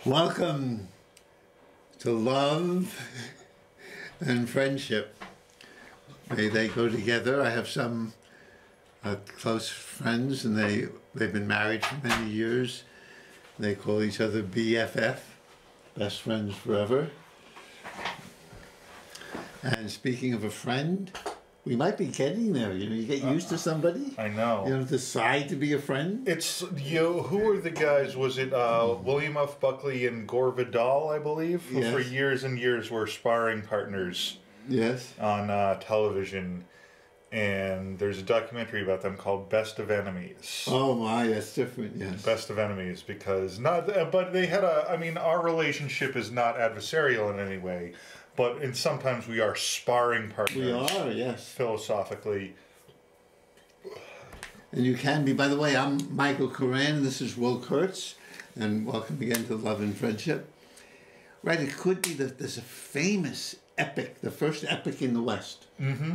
Welcome to love and friendship. May they go together. I have some close friends, and they've been married for many years. They call each other BFF, best friends forever. And speaking of a friend, we might be getting there. You know, you get used to somebody. I know. You don't decide to be a friend. It's, who were the guys? Was it William F. Buckley and Gore Vidal, I believe? Who Yes. for years and years were sparring partners Yes. on television. And there's a documentary about them called Best of Enemies. Oh my, that's different, yes. Best of Enemies, because but they had our relationship is not adversarial in any way, and sometimes we are sparring partners. We are, yes. Philosophically. And you can be, by the way, I'm Michael Koran, and this is Will Kurtz, and welcome again to Love and Friendship. Right, it could be that there's a famous epic, the first epic in the West,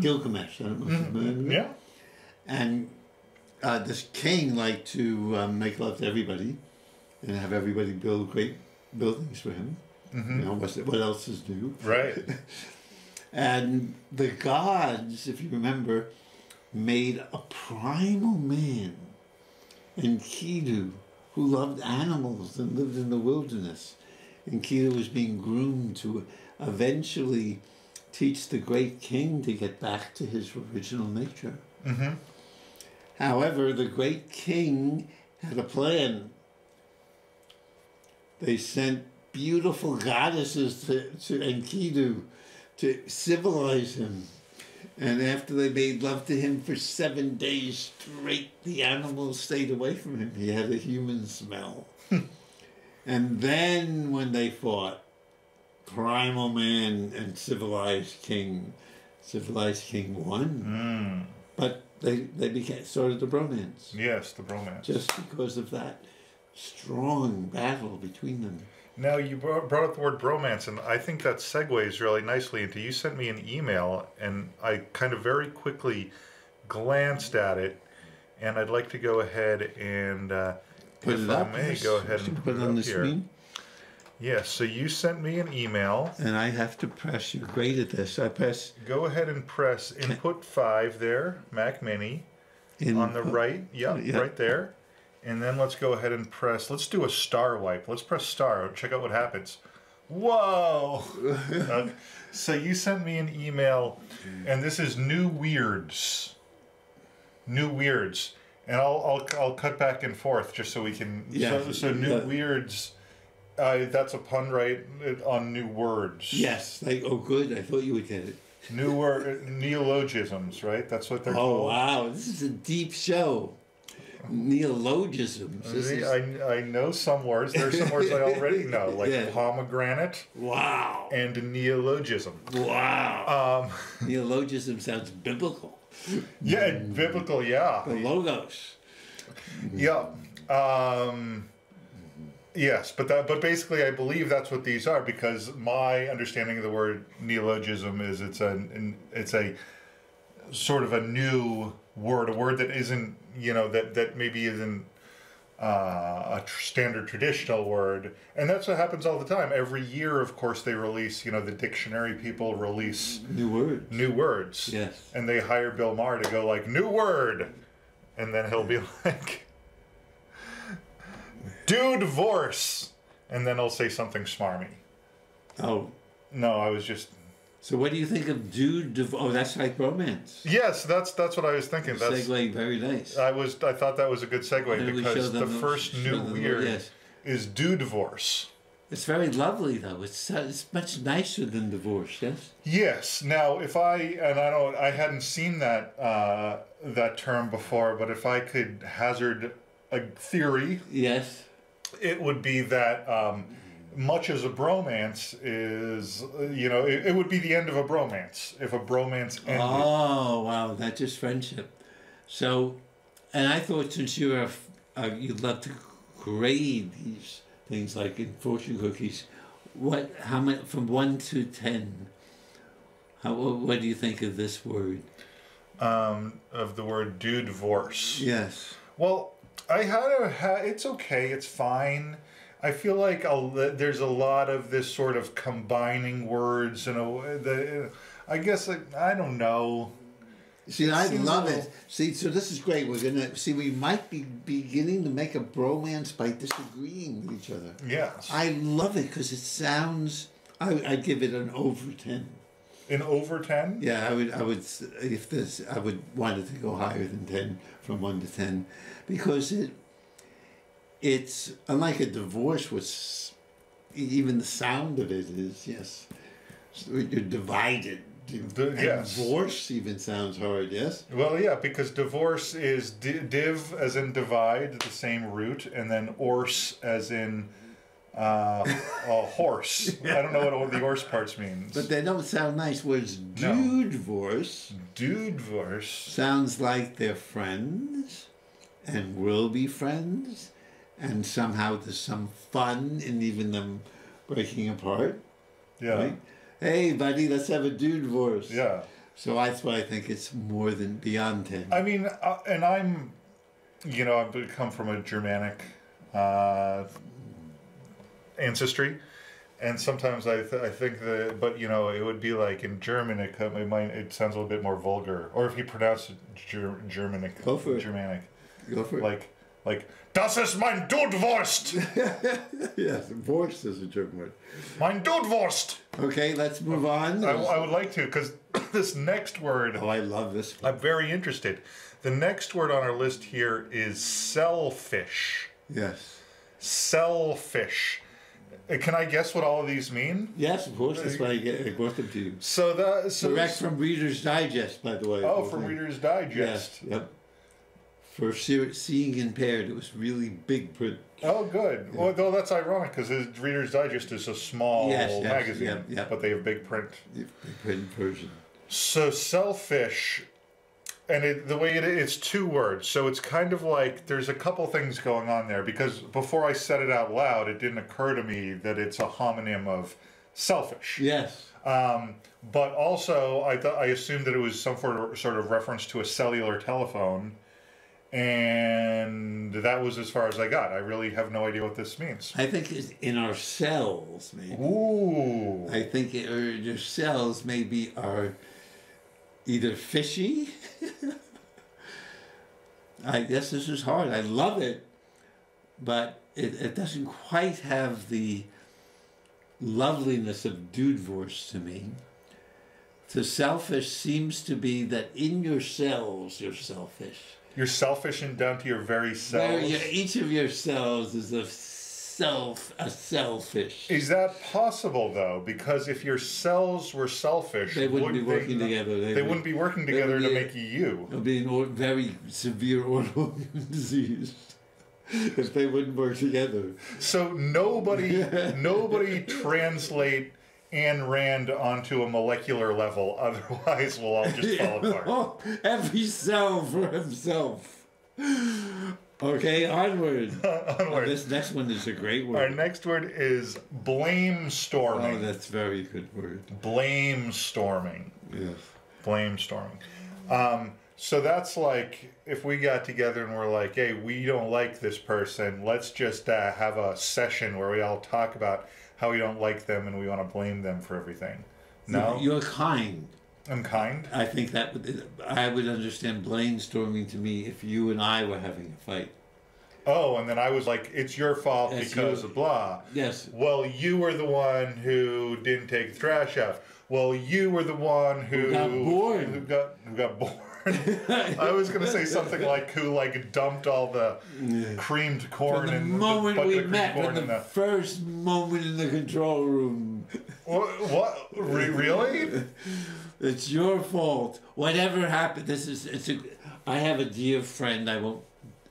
Gilgamesh, I don't know if you're familiar with it. Yeah. And this king liked to make love to everybody and have everybody build great buildings for him. You know, what else is new? Right. And the gods, if you remember, made a primal man, Enkidu, who loved animals and lived in the wilderness. Enkidu was being groomed to eventually teach the great king to get back to his original nature. However, the great king had a plan. They sent beautiful goddesses to Enkidu to civilize him. And after they made love to him for 7 days straight, the animals stayed away from him. He had a human smell. And then when they fought, primal man and civilized king won. But they started the bromance. Yes, the bromance. Just because of that strong battle between them. Now, you brought up the word bromance, and I think that segues really nicely into, you sent me an email, and I kind of very quickly glanced at it, and I'd like to go ahead and, if I may, go ahead and put it on the screen. Yes, so you sent me an email. And I have to press, you're great at this, I press... Go ahead and press input 5 there, Mac Mini, on the right, right there. And then let's go ahead and press, let's do a star wipe. Let's press star, check out what happens. Whoa! So you sent me an email, and this is New Weirds. New Weirds. And I'll cut back and forth just so we can, so New Weirds, that's a pun, right, on new words. Yes, oh good, I thought you would get it. New word, neologisms, right? That's what they're called. Oh wow, this is a deep show. Neologisms. I know some words. There's some words I already know, like pomegranate. Wow. And neologism. Wow. Neologism sounds biblical. Yeah, biblical, yeah. The logos. Yeah. Yes, but basically I believe that's what these are, because my understanding of the word neologism is it's a sort of a new word, a word that isn't, that maybe isn't a standard traditional word. And that's what happens all the time. Every year, of course, they release, the dictionary people release new words. Yes. And they hire Bill Maher to go like, new word. And then he'll be like, do divorce. And then he'll say something smarmy. Oh. No, I was just... So what do you think of oh, that's like romance. Yes, that's what I was thinking. That's segue, very nice. I thought that was a good segue, because the first new weird is do divorce. It's very lovely though. It's much nicer than divorce, yes? Yes. Now, I hadn't seen that term before, but if I could hazard a theory, yes, it would be that much as a bromance is, it would be the end of a bromance if a bromance ended. Oh, wow, that's just friendship. So, and I thought since you'd love to grade these things like in fortune cookies, how many, from 1 to 10, what do you think of this word? Of the word do divorce. Yes. Well, it's okay, it's fine. I feel like there's a lot of this sort of combining words I guess I don't know. See, I love it. See, so this is great. We're gonna see. We might be beginning to make a bromance by disagreeing with each other. Yes. I love it because it sounds. I give it an over 10. An over 10? Yeah, I would. If this, I would want it to go higher than 10, from 1 to 10, because it's unlike a divorce, which even the sound of it is you're divided. Yes. Divorce even sounds hard, yes? Well, yeah, because divorce is div as in divide, the same root, and then orse as in a horse. I don't know what all the horse parts means. But they don't sound nice. Whereas dude-vorce sounds like they're friends and will be friends, and somehow there's some fun in even them breaking apart. Yeah. Right? Hey, buddy, let's have a dude-vorce. Yeah. So that's why I think it's more than beyond 10. I mean, and I've come from a Germanic ancestry, and sometimes I think that, but it would be like in German, it sounds a little bit more vulgar. Or if you pronounce it Germanic. Go for it. Germanic. Go for it. Like, das ist mein Dudwurst! Yes, vorst is a German word. Mein Dudwurst! Okay, let's move on. I would like to, because this next word... Oh, I love this one. I'm very interested. The next word on our list here is selfish. Yes. Selfish. Can I guess what all of these mean? Yes, of course. That's why I brought them to you. So Correct from Reader's Digest, by the way. Oh, from Reader's Digest. Yes. Yep. For seeing impaired, it was really big print. Oh, good. Yeah. Well, though that's ironic because Reader's Digest is a small magazine, but they have big print. Big print version. So selfish, and the way it's 2 words, so it's kind of like there's a couple things going on there, because before I said it out loud, it didn't occur to me that it's a homonym of selfish. Yes. But also, I assumed that it was some sort of reference to a cellular telephone. And that was as far as I got. I really have no idea what this means. I think it's in our cells, maybe. Ooh. I think your cells maybe are either fishy. I guess this is hard. I love it, but it doesn't quite have the loveliness of dude-vorce to me. So selfish seems to be that in your cells you're selfish. You're selfish and down to your very cells. Each of your cells is a selfish. Is that possible though? Because if your cells were selfish, they wouldn't be working together. They wouldn't be working together to make you. It would be a very severe autoimmune disease if they wouldn't work together. So nobody translate Ayn Rand onto a molecular level, otherwise we'll all just fall apart. Every cell for himself. Okay, onward. This next one is a great word. Our next word is blame storming. Oh, that's a very good word. Blame storming. Yes. Blame storming. So that's like if we got together and we're like, hey, we don't like this person, let's just have a session where we all talk about how we don't like them and we want to blame them for everything. No? You're kind. I'm kind? I think I would understand brainstorming to me if you and I were having a fight. Oh, and then I was like, it's your fault because of blah. Yes. Well, you were the one who didn't take the trash out. Well, you were the one who got bored. Who got bored. I was going to say something like who dumped all the creamed corn and the moment we met, the first moment in the control room. What? Really? It's your fault. Whatever happened, I have a dear friend. I won't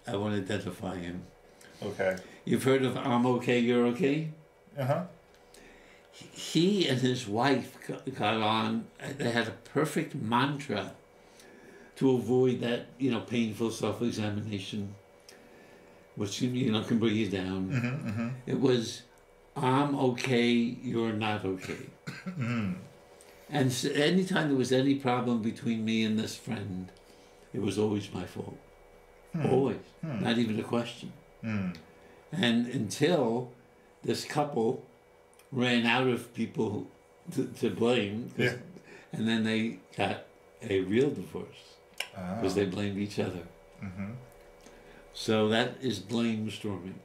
identify him. Okay. You've heard of I'm okay, you're okay? Uh-huh. He and his wife got on. They had a perfect mantra to avoid that, painful self-examination, which, can bring you down. Mm-hmm, mm-hmm. It was, I'm okay, you're not okay. Mm. And so anytime there was any problem between me and this friend, it was always my fault. Always. Not even a question. Mm. And until this couple ran out of people to blame, and then they got a real divorce because they blamed each other. Mm-hmm. So that is blame storming.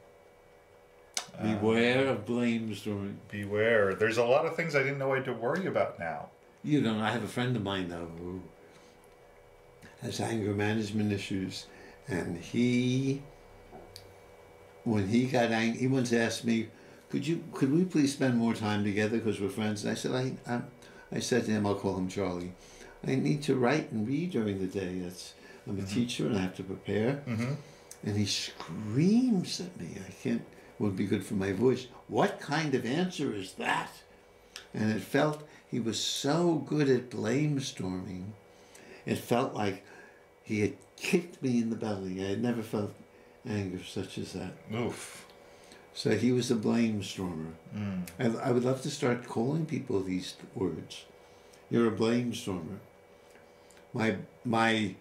Beware of blame storming. Beware. There's a lot of things I didn't know I had to worry about now. You know, I have a friend of mine though who has anger management issues, and when he got angry, he once asked me, "Could we please spend more time together because we're friends?" And I said, I said to him, I'll call him Charlie, I need to write and read during the day. I'm a teacher and I have to prepare. Mm-hmm. And he screams at me. Would be good for my voice. What kind of answer is that? And it felt he was so good at blame storming. It felt like he had kicked me in the belly. I had never felt anger such as that. Oof. So he was a blame stormer. Mm. I would love to start calling people these words. You're a blame stormer. My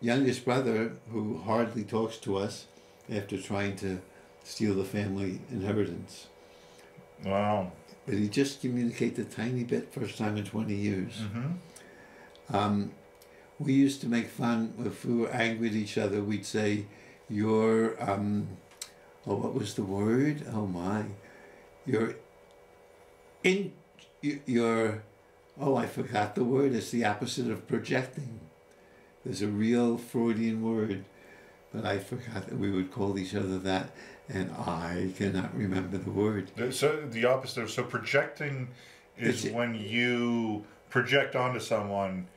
youngest brother, who hardly talks to us after trying to steal the family inheritance. Wow. But he just communicated a tiny bit, first time in 20 years. Mm-hmm. We used to make fun, if we were angry at each other, we'd say, you're, what was the word? Oh my. I forgot the word. It's the opposite of projecting. There's a real Freudian word, but I forgot that we would call each other that, and I cannot remember the word. So the opposite. So projecting is when you project onto someone.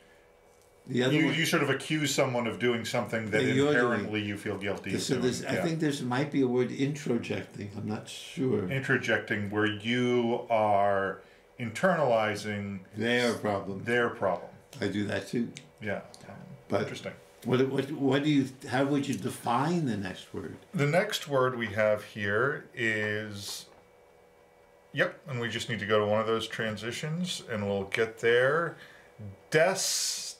You sort of accuse someone of doing something that inherently you feel guilty of doing. I think there might be a word introjecting. I'm not sure. Introjecting, where you are internalizing their problem. I do that too. Yeah. But interesting. How would you define the next word? The next word we have here is, and we just need to go to one of those transitions and we'll get there. Dyskinesia.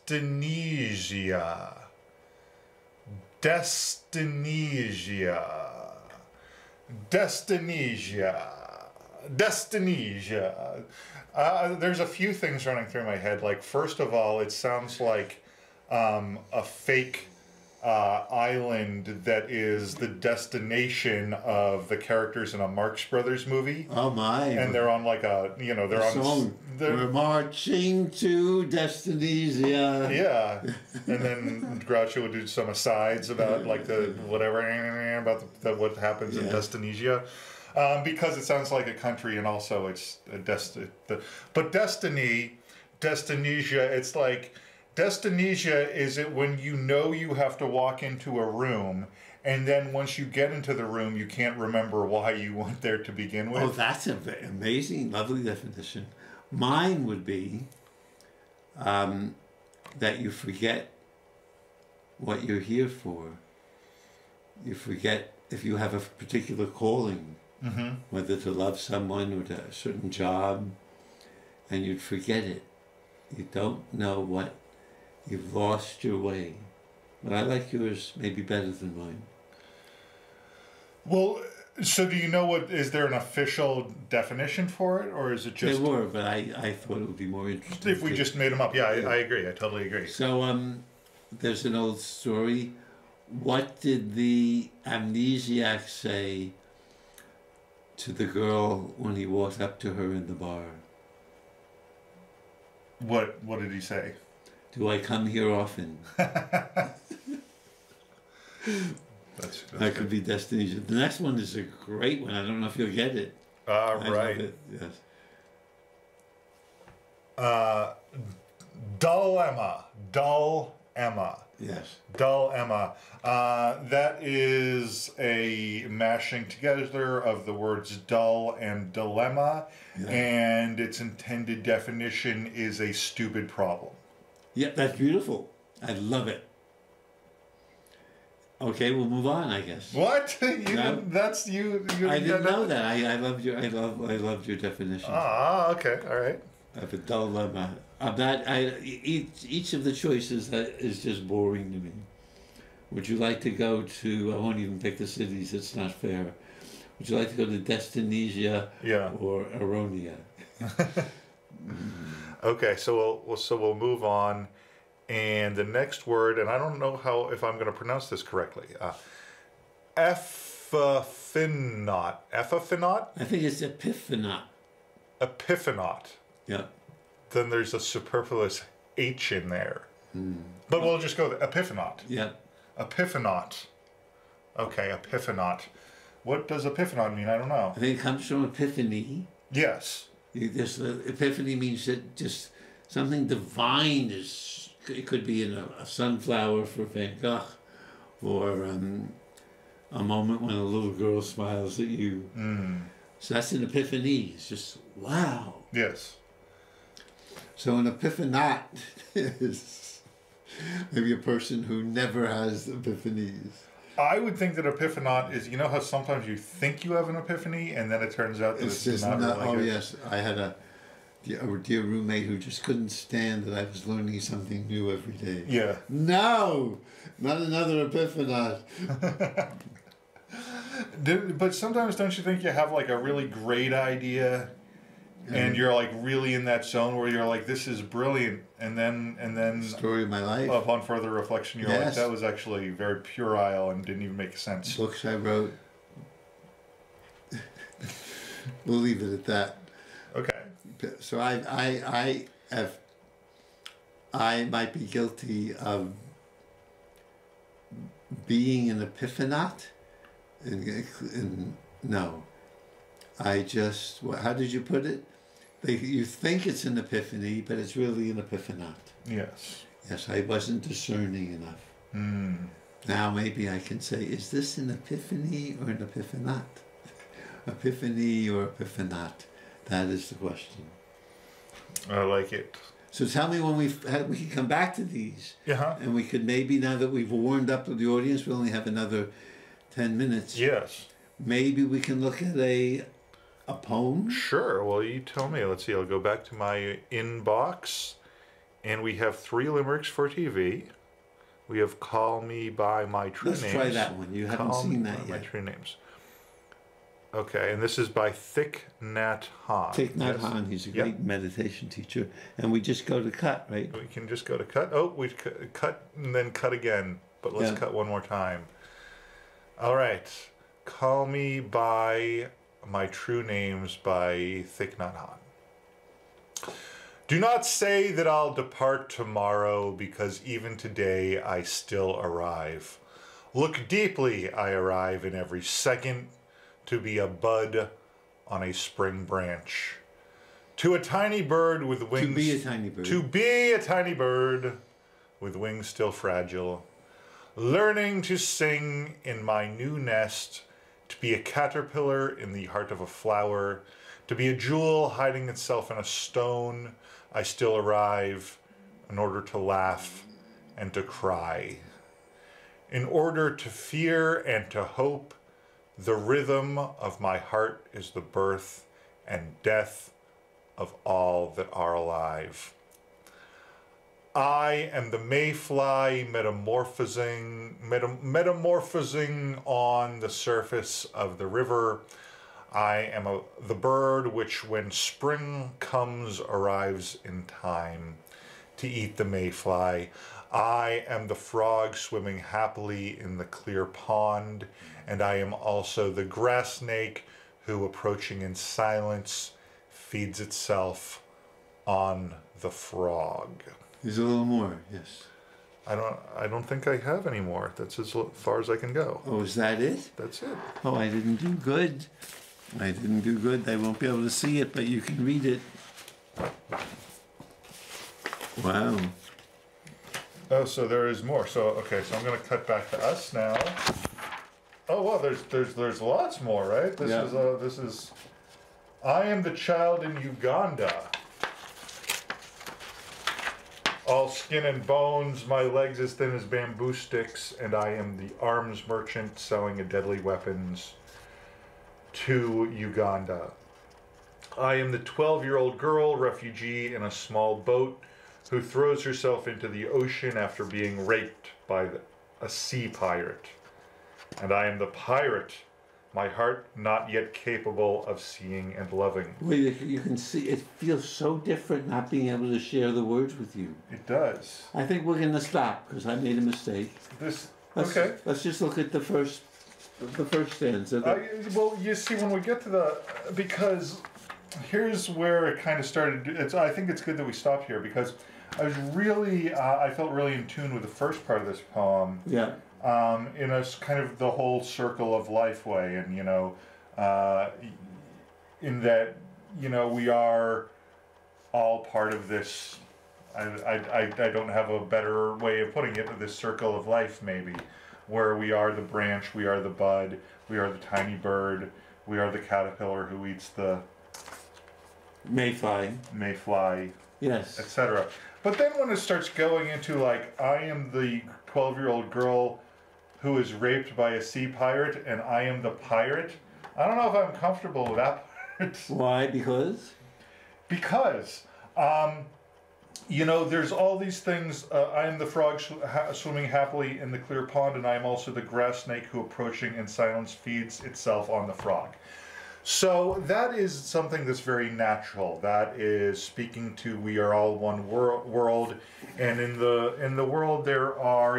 There's a few things running through my head. Like, first of all, it sounds like a fake island that is the destination of the characters in a Marx Brothers movie. Oh my! And they're on like they're on song. We're marching to Dyskinesia. Yeah, and then Groucho would do some asides about like the whatever about what happens in Dyskinesia. Because it sounds like a country, and also it's a but Dyskinesia, it's like Dyskinesia is it when you know you have to walk into a room, and then once you get into the room, you can't remember why you went there to begin with. Oh, that's an amazing, lovely definition. Mine would be that you forget what you're here for. You forget if you have a particular calling. Mm-hmm. Whether to love someone or to a certain job, and you'd forget it. You don't know what, you've lost your way. But I like yours maybe better than mine. Well, so do you know is there an official definition for it, or is it just... There were, but I thought it would be more interesting. If we just made them up. Yeah, I agree. I totally agree. So there's an old story. What did the amnesiac say to the girl when he walked up to her in the bar? What did he say? Do I come here often? That could be Dyskinesia. The next one is a great one. I don't know if you'll get it. Right. It. Yes. Dull Emma. Yes. Dull Emma. That is a mashing together of the words dull and dilemma, and its intended definition is a stupid problem. Yeah, that's beautiful. I love it. Okay, we'll move on, I guess. What? That's you. I didn't know that. I loved your. I loved your definition. Ah, okay, all right. Of a dilemma. Each of the choices is just boring to me. Would you like to go to? I won't even pick the cities. It's not fair. Would you like to go to Destinesia Yeah. or Aronia? Okay, so we'll move on, and the next word, and I don't know if I'm going to pronounce this correctly. Epiphanot. Epiphanot? I think it's Epiphanot. Epiphanot. Yeah. Then there's a superfluous H in there. But we'll just go with Epiphanot. Yeah. Epiphanot. Okay, Epiphanot. What does Epiphanot mean? I don't know. I think it comes from epiphany. Yes. Epiphany means that just something divine is. It could be in a sunflower for Van Gogh, or a moment when a little girl smiles at you. So that's an epiphany. It's just wow. Yes. So an epiphanot is maybe a person who never has epiphanies. I would think that epiphanot is, you know how sometimes you think you have an epiphany and then it turns out that it's just not really oh good? yes, I had a dear roommate who just couldn't stand that I was learning something new every day. Yeah. No, not another epiphanot. But sometimes don't you think you have like a really great idea and you're like really in that zone where you're like, this is brilliant, and then Story of my life. upon further reflection you're like, Yes. that was actually very puerile and didn't even make sense. Books I wrote. We'll leave it at that. Okay. So I might be guilty of being an epiphanot, and no, I just, how did you put it? You think it's an epiphany, but it's really an epiphanot. Yes. Yes, I wasn't discerning enough. Now maybe I can say, is this an epiphany or an epiphanot? Epiphany or epiphanot? That is the question. I like it. So tell me when we can come back to these. Yeah. And we could maybe, now that we've warmed up with the audience, we only have another 10 minutes. Yes. Maybe we can look at a poem. Sure. Well, you tell me. Let's see. I'll go back to my inbox, and we have 3 limericks for TV. We have "Call Me by My True Names." Let's try that one. You haven't seen that yet. My True Names. Okay, and this is by Thich Nhat Han. Thich Nhat Han. He's a great meditation teacher, and we just go to cut, right? We can just go to cut. Oh, we cut and then cut again. But let's cut one more time. All right. "Call Me by My True Names" by Thich Nhat Han. Do not say that I'll depart tomorrow, because even today I still arrive. Look deeply, I arrive in every second, to be a bud on a spring branch. To a tiny bird with wings. To be a tiny bird. To be a tiny bird with wings still fragile. Learning to sing in my new nest. To be a caterpillar in the heart of a flower. To be a jewel hiding itself in a stone. I still arrive in order to laugh and to cry. In order to fear and to hope. The rhythm of my heart is the birth and death of all that are alive. I am the mayfly metamorphosing on the surface of the river. I am the bird which, when spring comes, arrives in time to eat the mayfly. I am the frog swimming happily in the clear pond, and I am also the grass snake who, approaching in silence, feeds itself on the frog. There's a little more, yes. I don't think I have any more. That's as far as I can go. Oh, is that it? That's it. Oh, I didn't do good. I didn't do good. They won't be able to see it, but you can read it. Wow. Oh, so there is more. So okay, so I'm going to cut back to us now. Oh well, there's lots more, right? This is I am the child in Uganda. All skin and bones, my legs as thin as bamboo sticks, and I am the arms merchant selling deadly weapons to Uganda. I am the 12-year-old girl refugee in a small boat who throws herself into the ocean after being raped by a sea pirate. And I am the pirate My heart not yet capable of seeing and loving. Well, you can see it feels so different not being able to share the words with you. It does. I think we're going to stop because I made a mistake. Okay. Let's just look at the first stanza. Well, you see, when we get to because here's where it kind of started. I think it's good that we stopped here because I felt really in tune with the first part of this poem. Yeah. In a kind of the whole circle of life way, and in that we are all part of this. I don't have a better way of putting it. This circle of life, maybe, where we are the branch, we are the bud, we are the tiny bird, we are the caterpillar who eats the mayfly, yes, etc. But then when it starts going into like, I am the 12-year-old girl who is raped by a sea pirate, and I am the pirate. I don't know if I'm comfortable with that part. Why? Because, there's all these things. I am the frog swimming happily in the clear pond, and I am also the grass snake who, approaching in silence, feeds itself on the frog. So that is something that's very natural. That is speaking to we are all one world, and in the world there are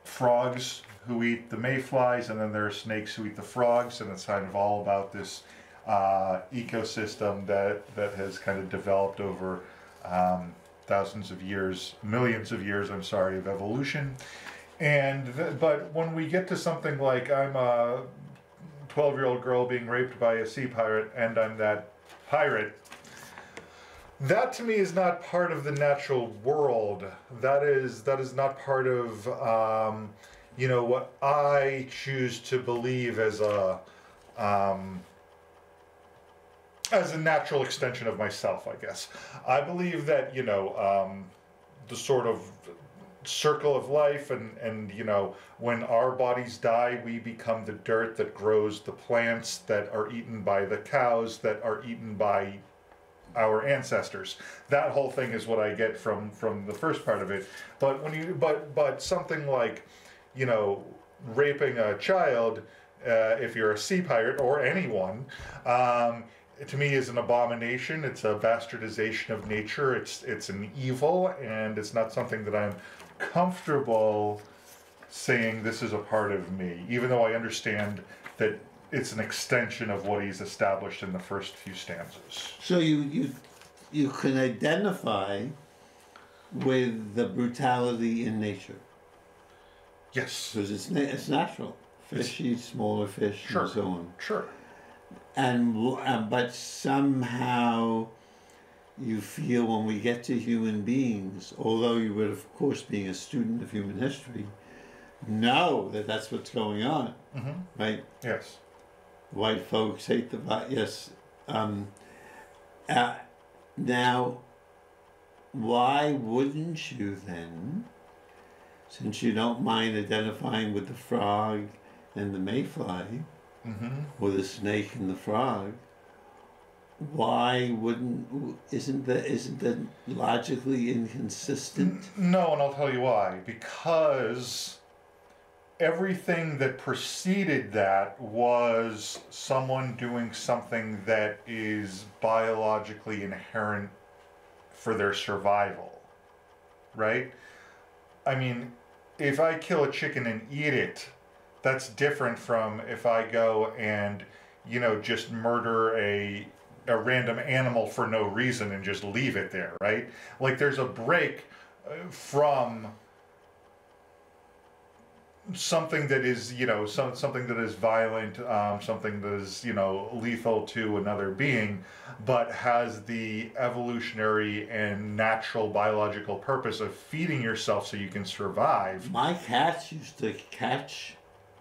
frogs who eat the mayflies, and then there are snakes who eat the frogs, and it's kind of all about this ecosystem that has kind of developed over thousands of years, millions of years, I'm sorry, of evolution. But when we get to something like I'm a 12-year-old girl being raped by a sea pirate, and I'm that pirate, that to me is not part of the natural world. That is not part of what I choose to believe as a natural extension of myself, I guess. I believe that the sort of circle of life, and when our bodies die, we become the dirt that grows the plants that are eaten by the cows that are eaten by our ancestors. That whole thing is what I get from the first part of it. But but something like raping a child, if you're a sea pirate or anyone, to me is an abomination. It's a bastardization of nature. It's an evil, and it's not something that I'm comfortable saying this is a part of me, even though I understand that it's an extension of what he's established in the first few stanzas. So you can identify with the brutality in nature. Yes. Because it's natural. Fish eat smaller fish, sure, and so on. Sure. But somehow you feel when we get to human beings, although you would, of course, being a student of human history, know that that's what's going on, right? Yes. White folks hate the yes. Now, why wouldn't you then, since you don't mind identifying with the frog and the mayfly, or the snake and the frog, why isn't that logically inconsistent? No, and I'll tell you why. Because everything that preceded that was someone doing something that is biologically inherent for their survival, right? I mean, if I kill a chicken and eat it, that's different from if I go and, just murder a random animal for no reason and just leave it there, right? Like there's a break from something that is, something that is violent, something that is, lethal to another being, but has the evolutionary and natural biological purpose of feeding yourself so you can survive. My cats used to catch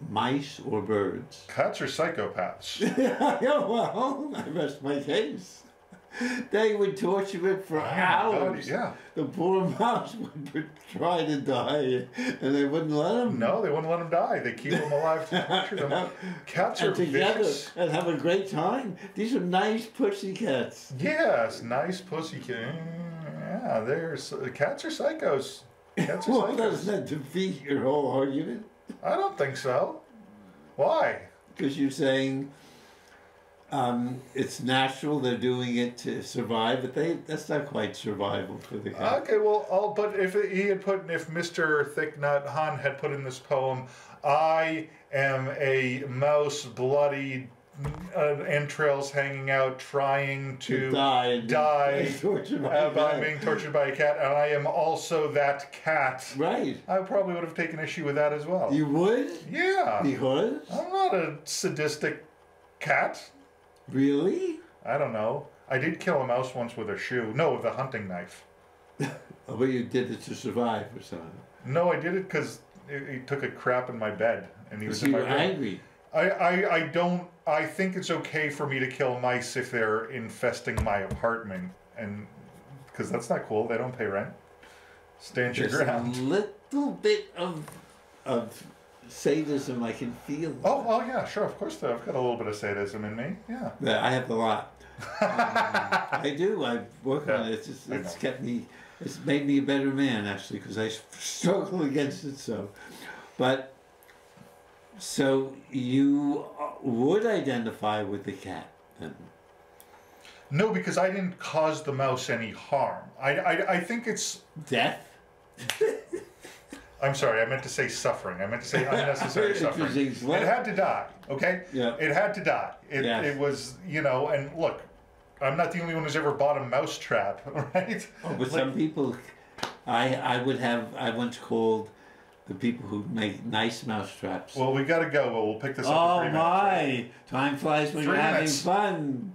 mice or birds. Cats are psychopaths. Yeah, well, I rest my case. They would torture it for hours. Yeah. The poor mouse would try to die, and they wouldn't let him. No, they wouldn't let him die. They keep him alive to torture them. Cats are together vicious. And have a great time. These are nice pussy cats. Yes, nice pussy cats. Yeah, cats are psychos. Cats are Well, psychos. doesn't that defeat your whole argument? I don't think so. Why? Because you're saying it's natural, they're doing it to survive, but that's not quite survival for the cat. Okay, well, but if Mr. Thich Nhat Han had put in this poem, I am a mouse, bloody entrails hanging out, trying to die tortured by being tortured by a cat, and I am also that cat. Right. I probably would have taken issue with that as well. You would? Yeah. Because? I'm not a sadistic cat. Really? I don't know. I did kill a mouse once with a shoe. No, with a hunting knife. Oh, but you did it to survive or something. No, I did it because he took a crap in my bed, and he was So in you my were bed. angry. I think it's okay for me to kill mice if they're infesting my apartment, and because that's not cool. They don't pay rent. Stand your There's ground. a little bit of sadism I can feel. Oh yeah, sure, of course. I've got a little bit of sadism in me. Yeah. Yeah, I have a lot. I do. I work on it. It's kept me. It's made me a better man actually because I struggle against it so. But so you would identify with the cat then? No, because I didn't cause the mouse any harm. I think it's Death? I'm sorry, I meant to say suffering. I meant to say unnecessary suffering. What? It had to die, okay? Yeah. It had to die. Yes. It was, and look, I'm not the only one who's ever bought a mouse trap, right? Oh, but some people, I once called the people who make nice mouse traps. Well, we got to go. We'll pick this up in 3 minutes. Oh my! Time flies when 3 you're having minutes. fun.